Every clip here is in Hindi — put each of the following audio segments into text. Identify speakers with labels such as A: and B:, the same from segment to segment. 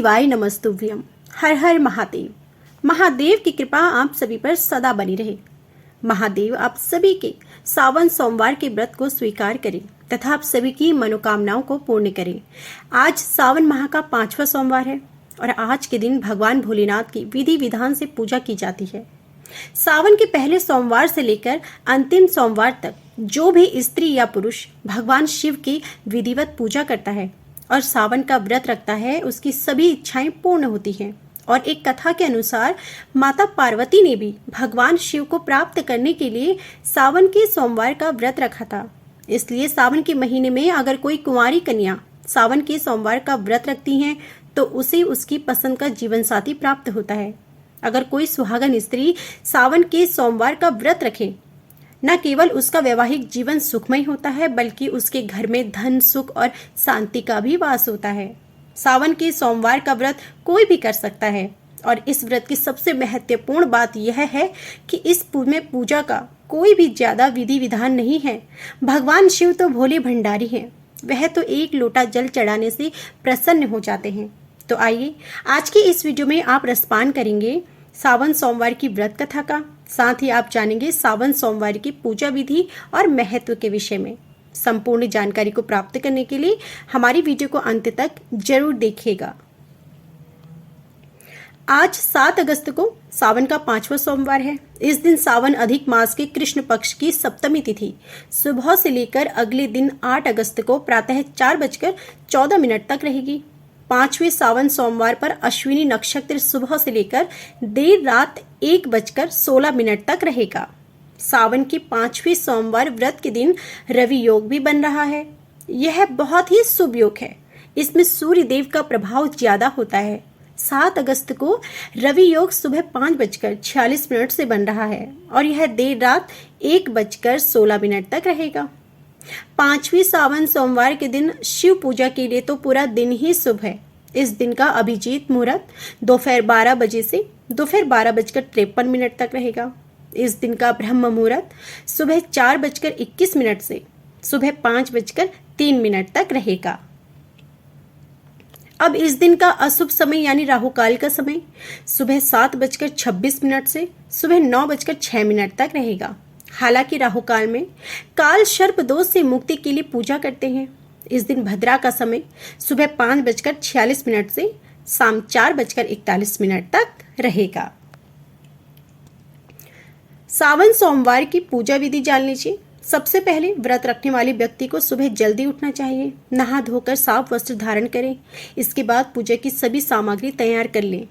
A: शिवाय नमस्तुभ्यम। हर हर महादेव। महादेव की कृपा आप सभी पर सदा बनी रहे। महादेव आप सभी के सावन सोमवार के व्रत को स्वीकार करें तथा आप सभी की मनोकामनाओं को पूर्ण करें। आज सावन माह का 5वां सोमवार है और आज के दिन भगवान भोलेनाथ की विधि विधान से पूजा की जाती है। सावन के पहले सोमवार से लेकर अंतिम सोमवार तक जो भी स्त्री या पुरुष भगवान शिव की विधिवत पूजा करता है और सावन का व्रत रखता है, उसकी सभी इच्छाएं पूर्ण होती हैं। और एक कथा के अनुसार माता पार्वती ने भी भगवान शिव को प्राप्त करने के लिए सावन के सोमवार का व्रत रखा था। इसलिए सावन के महीने में अगर कोई कुंवारी कन्या सावन के सोमवार का व्रत रखती हैं तो उसे उसकी पसंद का जीवन साथी प्राप्त होता है। अगर कोई सुहागन स्त्री सावन के सोमवार का व्रत रखे, न केवल उसका वैवाहिक जीवन सुखमय होता है बल्कि उसके घर में धन, सुख और शांति का भी वास होता है। सावन के सोमवार का व्रत कोई भी कर सकता है और इस व्रत की सबसे महत्वपूर्ण बात यह है कि इस में पूजा का कोई भी ज्यादा विधि विधान नहीं है। भगवान शिव तो भोले भंडारी हैं, वह तो एक लोटा जल चढ़ाने से प्रसन्न हो जाते हैं। तो आइए आज की इस वीडियो में आप रसपान करेंगे सावन सोमवार की व्रत कथा का, साथ ही आप जानेंगे सावन सोमवार की पूजा विधि और महत्व के विषय में। संपूर्ण जानकारी को प्राप्त करने के लिए हमारी वीडियो को अंत तक जरूर देखिएगा। आज 7 अगस्त को सावन का 5वां सोमवार है। इस दिन सावन अधिक मास के कृष्ण पक्ष की सप्तमी तिथि सुबह से लेकर अगले दिन 8 अगस्त को प्रातः 4:14 तक रहेगी। 5वें सावन सोमवार पर अश्विनी नक्षत्र सुबह से लेकर देर रात 1:16 तक रहेगा। सावन की 5वें सोमवार व्रत के दिन रवि योग भी बन रहा है। यह बहुत ही शुभ योग है। इसमें सूर्य देव का प्रभाव ज्यादा होता है। 7 अगस्त को रवि योग सुबह 5:46 से बन रहा है और यह देर रात 1:16 तक रहेगा। 5वीं सावन सोमवार के दिन शिव पूजा के लिए तो पूरा दिन ही शुभ है। इस दिन का अभिजीत मुहूर्त दोपहर 12 बजे से दोपहर 12:53 तक रहेगा। इस दिन का ब्रह्म मुहूर्त सुबह 4:21 से सुबह 5:03 तक रहेगा। अब इस दिन का अशुभ समय यानी राहु काल का समय सुबह 7:26 से सुबह 9:06 तक रहेगा। हालांकि राहु काल में काल सर्प दोष से मुक्ति के लिए पूजा करते हैं। इस दिन भद्रा का समय सुबह 5:46 से शाम 4:41 तक रहेगा। सावन सोमवार की पूजा विधि जान लीजिए। सबसे पहले व्रत रखने वाले व्यक्ति को सुबह जल्दी उठना चाहिए। नहा धोकर साफ वस्त्र धारण करें। इसके बाद पूजा की सभी सामग्री तैयार कर लें।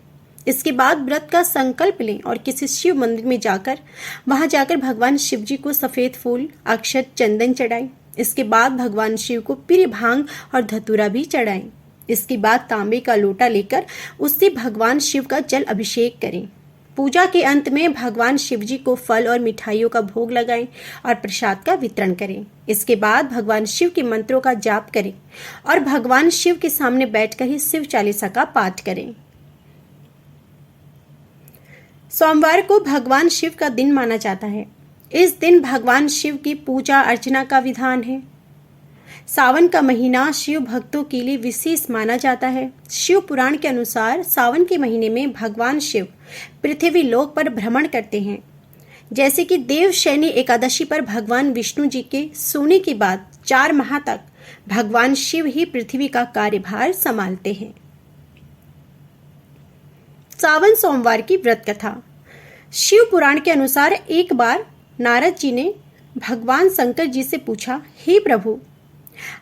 A: इसके बाद व्रत का संकल्प लें और किसी शिव मंदिर में जाकर वहां जाकर भगवान शिव जी को सफेद फूल, अक्षत, चंदन चढ़ाएं। इसके बाद भगवान शिव को प्रिय भांग और धतूरा भी चढ़ाएं। इसके बाद तांबे का लोटा लेकर उससे भगवान शिव का जल अभिषेक करें। पूजा के अंत में भगवान शिव जी को फल और मिठाइयों का भोग लगाएं और प्रसाद का वितरण करें। इसके बाद भगवान शिव के मंत्रों का जाप करें और भगवान शिव के सामने बैठकर ही शिव चालीसा का पाठ करें। सोमवार को भगवान शिव का दिन माना जाता है। इस दिन भगवान शिव की पूजा अर्चना का विधान है। सावन का महीना शिव भक्तों के लिए विशेष माना जाता है। शिव पुराण के अनुसार सावन के महीने में भगवान शिव पृथ्वी लोक पर भ्रमण करते हैं। जैसे कि देवशयनी एकादशी पर भगवान विष्णु जी के सोने के बाद 4 माह तक भगवान शिव ही पृथ्वी का कार्यभार संभालते हैं। सावन सोमवार की व्रत कथा। शिव पुराण के अनुसार एक बार नारद जी ने भगवान शंकर जी से पूछा, हे प्रभु,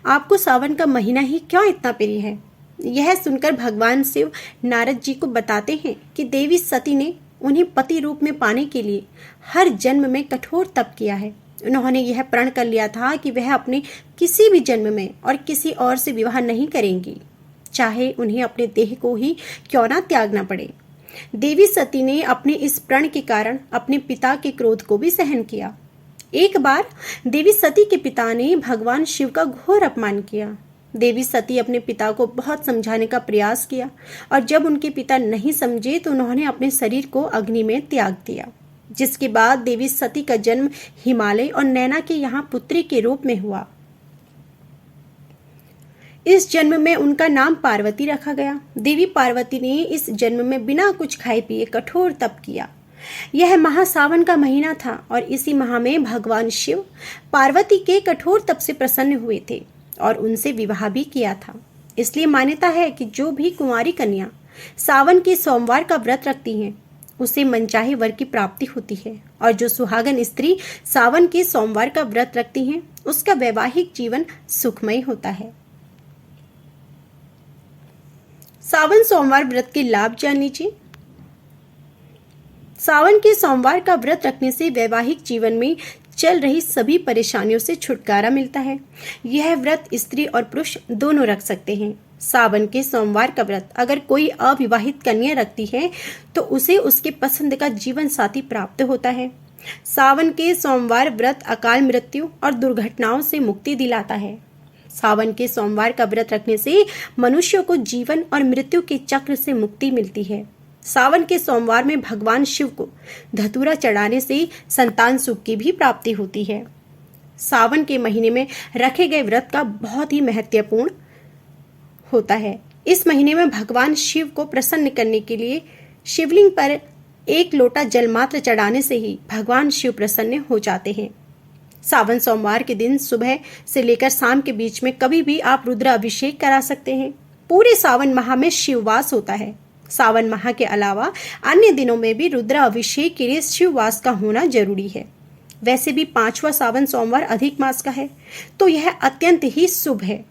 A: आपको सावन का महीना ही क्यों इतना प्रिय है? यह सुनकर भगवान शिव नारद जी को बताते हैं कि देवी सती ने उन्हें पति रूप में पाने के लिए हर जन्म में कठोर तप किया है। उन्होंने यह प्रण कर लिया था कि वह अपने किसी भी जन्म में और किसी और से विवाह नहीं करेंगी, चाहे उन्हें अपने देह को ही क्यों ना त्यागना पड़े। देवी सती ने अपने इस प्रण के कारण अपने पिता के क्रोध को भी सहन किया। एक बार देवी सती के पिता ने भगवान शिव का घोर अपमान किया। देवी सती अपने पिता को बहुत समझाने का प्रयास किया और जब उनके पिता नहीं समझे तो उन्होंने अपने शरीर को अग्नि में त्याग दिया। जिसके बाद देवी सती का जन्म हिमालय और नैना के यहाँ पुत्री के रूप में हुआ। इस जन्म में उनका नाम पार्वती रखा गया। देवी पार्वती ने इस जन्म में बिना कुछ खाए पिए कठोर तप किया। यह माह सावन का महीना था और इसी माह में भगवान शिव पार्वती के कठोर तप से प्रसन्न हुए थे और उनसे विवाह भी किया था। इसलिए मान्यता है कि जो भी कुंवारी कन्या सावन के सोमवार का व्रत रखती हैं, उसे मनचाहे वर की प्राप्ति होती है और जो सुहागन स्त्री सावन के सोमवार का व्रत रखती हैं, उसका वैवाहिक जीवन सुखमय होता है। सावन सोमवार व्रत के लाभ जान लीजिए। सावन के सोमवार का व्रत रखने से वैवाहिक जीवन में चल रही सभी परेशानियों से छुटकारा मिलता है। यह व्रत स्त्री और पुरुष दोनों रख सकते हैं। सावन के सोमवार का व्रत अगर कोई अविवाहित कन्या रखती है तो उसे उसके पसंद का जीवन साथी प्राप्त होता है। सावन के सोमवार व्रत अकाल मृत्यु और दुर्घटनाओं से मुक्ति दिलाता है। सावन के सोमवार का व्रत रखने से मनुष्य को जीवन और मृत्यु के चक्र से मुक्ति मिलती है। सावन के सोमवार में भगवान शिव को धतूरा चढ़ाने से संतान सुख की भी प्राप्ति होती है। सावन के महीने में रखे गए व्रत का बहुत ही महत्वपूर्ण होता है। इस महीने में भगवान शिव को प्रसन्न करने के लिए शिवलिंग पर एक लोटा जल मात्र चढ़ाने से ही भगवान शिव प्रसन्न हो जाते हैं। सावन सोमवार के दिन सुबह से लेकर शाम के बीच में कभी भी आप रुद्र अभिषेक करा सकते हैं। पूरे सावन माह में शिववास होता है। सावन माह के अलावा अन्य दिनों में भी रुद्र अभिषेक के लिए शिववास का होना जरूरी है। वैसे भी 5वां सावन सोमवार अधिक मास का है, तो यह अत्यंत ही शुभ है।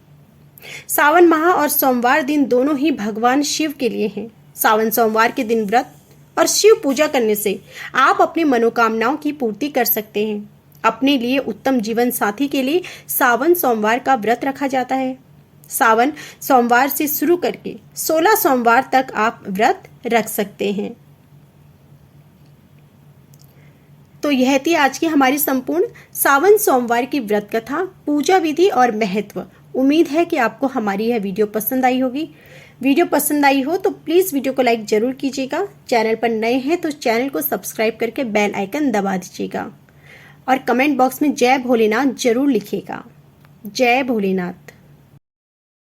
A: सावन माह और सोमवार दिन दोनों ही भगवान शिव के लिए हैं। सावन सोमवार के दिन व्रत और शिव पूजा करने से आप अपनी मनोकामनाओं की पूर्ति कर सकते हैं। अपने लिए उत्तम जीवन साथी के लिए सावन सोमवार का व्रत रखा जाता है। सावन सोमवार से शुरू करके 16 सोमवार तक आप व्रत रख सकते हैं। तो यह थी आज की हमारी संपूर्ण सावन सोमवार की व्रत कथा, पूजा विधि और महत्व। उम्मीद है कि आपको हमारी यह वीडियो पसंद आई होगी। वीडियो पसंद आई हो तो प्लीज़ वीडियो को लाइक जरूर कीजिएगा। चैनल पर नए हैं तो चैनल को सब्सक्राइब करके बेल आइकन दबा दीजिएगा और कमेंट बॉक्स में जय भोलेनाथ जरूर लिखिएगा। जय भोलेनाथ।